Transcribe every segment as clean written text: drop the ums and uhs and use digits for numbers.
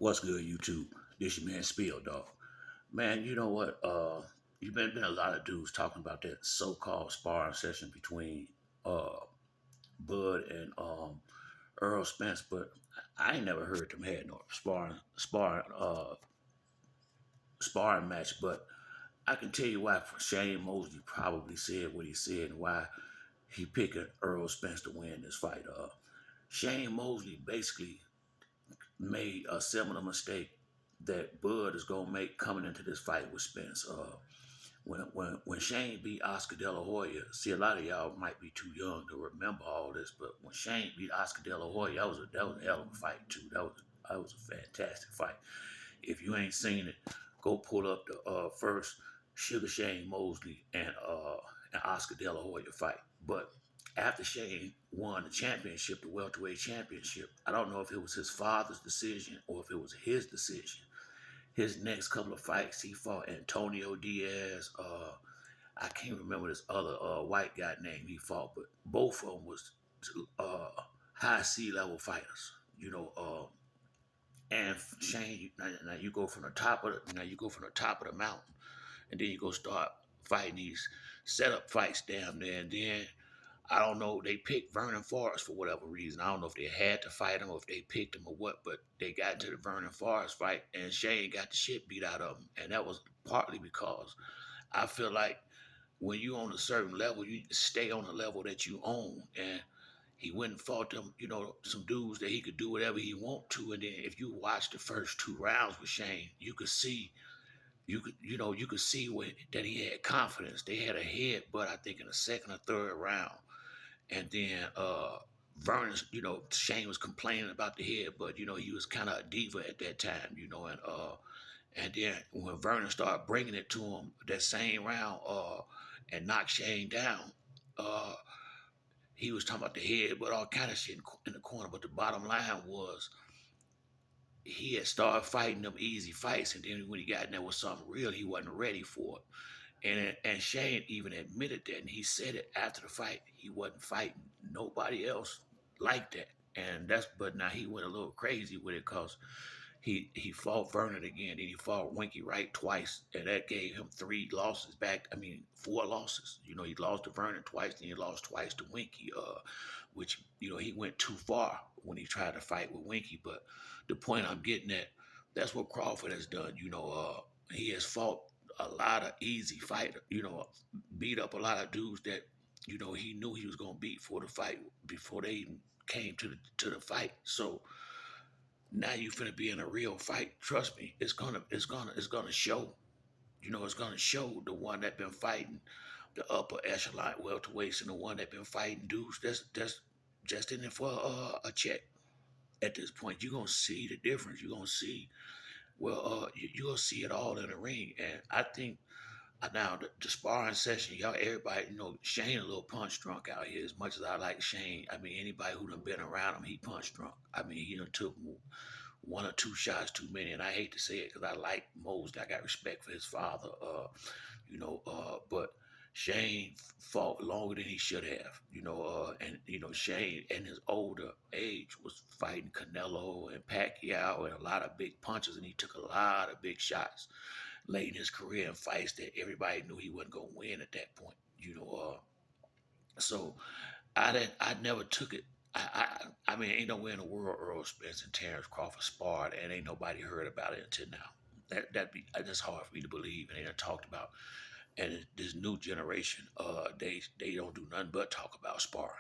What's good, YouTube? This your man Spill, dog. Man, you know what? You've been a lot of dudes talking about that so-called sparring session between uh Bud and Earl Spence, but I ain't never heard them had no sparring match. But I can tell you why Shane Mosley probably said what he said and why he picked Earl Spence to win this fight. Shane Mosley basically made a similar mistake that Bud is gonna make coming into this fight with Spence. When Shane beat Oscar De La Hoya, see a lot of y'all might be too young to remember all this, but when Shane beat Oscar De La Hoya, that was a hell of a fight too. That was a fantastic fight. If you ain't seen it, go pull up the first Sugar Shane Mosley and Oscar De La Hoya fight. But after Shane won the championship, the welterweight championship, I don't know if it was his father's decision or if it was his decision. His next couple of fights, he fought Antonio Diaz. I can't remember this other white guy name he fought, but both of them was uh, high sea level fighters. And Shane, now you go from the top of the mountain, and then you go start fighting these setup fights down there, and then I don't know. They picked Vernon Forrest for whatever reason. I don't know if they had to fight him or if they picked him or what, but they got into the Vernon Forrest fight, and Shane got the shit beat out of him, and that was partly because I feel like when you on a certain level, you stay on the level that you own, and he went and fought them, some dudes that he could do whatever he want to, and then if you watch the first two rounds with Shane, you could see that he had confidence. They had a head, but I think in the second or third round. And then Vernon, Shane was complaining about the head, but he was kind of a diva at that time, and then when Vernon started bringing it to him that same round, and knocked Shane down, uh, he was talking about the head, but all kind of shit in the corner. But the bottom line was he had started fighting them easy fights, and then when he got in there with something real, he wasn't ready for it. And Shane even admitted that, and he said it after the fight. He wasn't fighting nobody else like that, and but now he went a little crazy with it because he fought Vernon again, and he fought Winky Wright twice, and that gave him three losses back. I mean, four losses. He lost to Vernon twice, then he lost twice to Winky, which he went too far when he tried to fight with Winky. But the point I'm getting at, that's what Crawford has done. He has fought a lot of easy fighter. Beat up a lot of dudes that he knew he was gonna beat for the fight before they even came to the fight. So now you finna be in a real fight. Trust me, it's gonna show. It's gonna show the one that been fighting the upper echelon welterweights and the one that been fighting dudes that's just in it for a check. At this point, you're gonna see the difference. You're gonna see you're gonna see it all in the ring. And I think now the sparring session, y'all, everybody, Shane a little punch drunk out here. As much as I like Shane, I mean, anybody who done been around him, he punch drunk. I mean, he done took one or two shots too many, and I hate to say it because I like Mosley. I got respect for his father, but Shane fought longer than he should have, and Shane in his older age was fighting Canelo and Pacquiao and a lot of big punches, and he took a lot of big shots late in his career in fights that everybody knew he wasn't gonna win at that point, so I never took it. I mean, ain't nowhere in the world Earl Spence and Terrence Crawford sparred, and ain't nobody heard about it until now. That's hard for me to believe, and they done talked about. And this new generation, they don't do nothing but talk about sparring.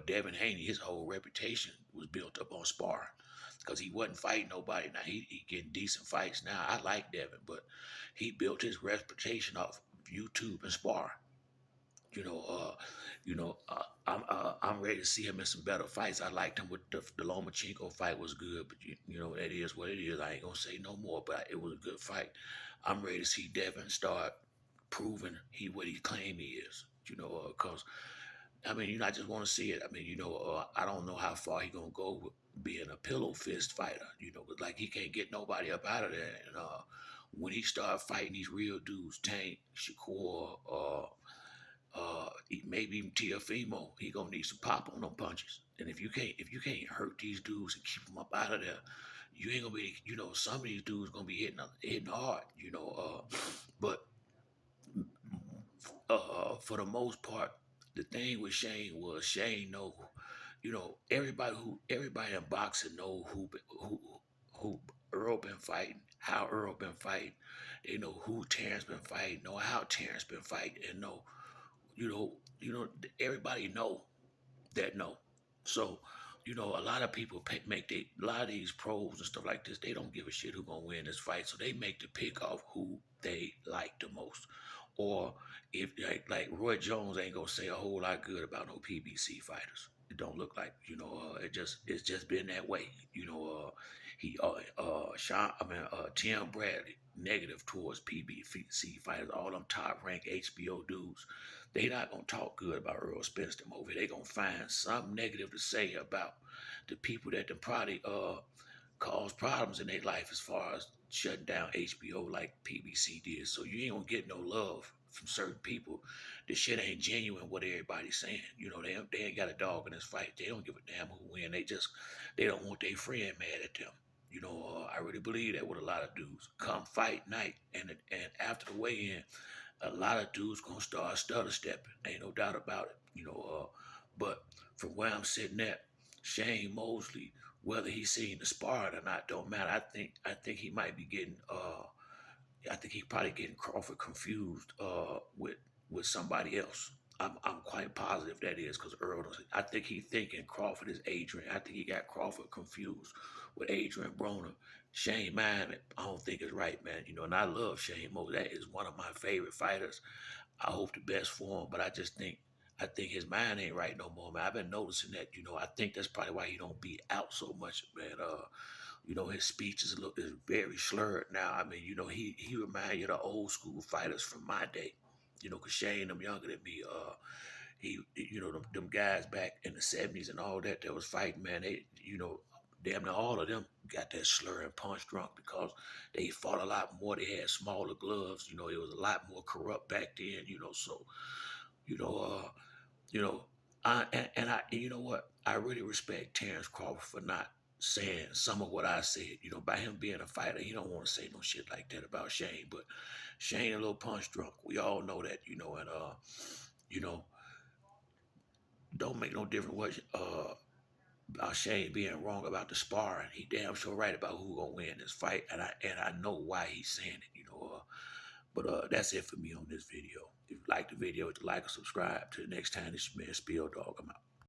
Devin Haney, his whole reputation was built up on sparring because he wasn't fighting nobody. Now he getting decent fights now. I like Devin, but he built his reputation off YouTube and sparring. You know, uh, I'm ready to see him in some better fights. I liked him with the Lomachenko fight was good, but that is what it is. I ain't gonna say no more, but it was a good fight. I'm ready to see Devin start proving what he claim he is. Because I mean, I just want to see it. I mean, I don't know how far he gonna go with being a pillow fist fighter. 'Cause, like he can't get nobody up out of there. And when he start fighting these real dudes, Tank, Shakur, maybe even Tiafimo, he gonna need some pop on them punches. And if you can't hurt these dudes and keep them up out of there, You ain't gonna be, some of these dudes gonna be hitting hard, but for the most part, the thing with Shane was Shane know, everybody in boxing know who Earl been fighting, how Earl been fighting. They know who Terrence been fighting, know how Terrence been fighting, and know, everybody know that know. So, a lot of people a lot of these pros and stuff like this, they don't give a shit who gonna win this fight. So they make the pick off who they like the most. Or if like Roy Jones ain't gonna say a whole lot good about no PBC fighters. It don't look like, it's just been that way. He Sean I mean Tim Bradley negative towards PBC fighters, all them top ranked HBO dudes. They not gonna talk good about Earl Spence them over here. They gonna find something negative to say about the people that them probably cause problems in their life as far as shutting down HBO like PBC did. So you ain't gonna get no love from certain people. This shit ain't genuine what everybody's saying. They ain't got a dog in this fight. They don't give a damn who win. They don't want their friend mad at them. I really believe that with a lot of dudes. Come fight night and after the weigh-in, a lot of dudes gonna start stutter stepping. Ain't no doubt about it. But from where I'm sitting at, Shane Mosley, whether he's seen the sparring or not, don't matter. I think he might be getting I think he probably getting Crawford confused with somebody else. I'm quite positive that is because Earl doesn't. I think he thinking Crawford is Adrian. I think he got Crawford confused with Adrian Broner. Shane, man, I don't think it's right, man. And I love Shane Mosley. That is one of my favorite fighters. I hope the best for him, but I think his mind ain't right no more, man. I've been noticing that. I think that's probably why he don't be out so much, man. His speech is very slurred now. I mean, he remind you of the old school fighters from my day. Cause Shane, them younger than me, them guys back in the '70s and all that was fighting, man. They, damn near all of them got that slur and punch drunk because they fought a lot more. They had smaller gloves. It was a lot more corrupt back then. So, you know, uh, you know, and you know what? I really respect Terrence Crawford for not saying some of what I said. By him being a fighter, he don't want to say no shit like that about Shane. But Shane a little punch drunk. We all know that. And you know, don't make no difference what about Shane being wrong about the sparring. He damn sure right about who gonna win this fight, and I know why he's saying it. But that's it for me on this video. If you like the video, hit the like or subscribe. Till the next time, this is your man Spill Dog. I'm out.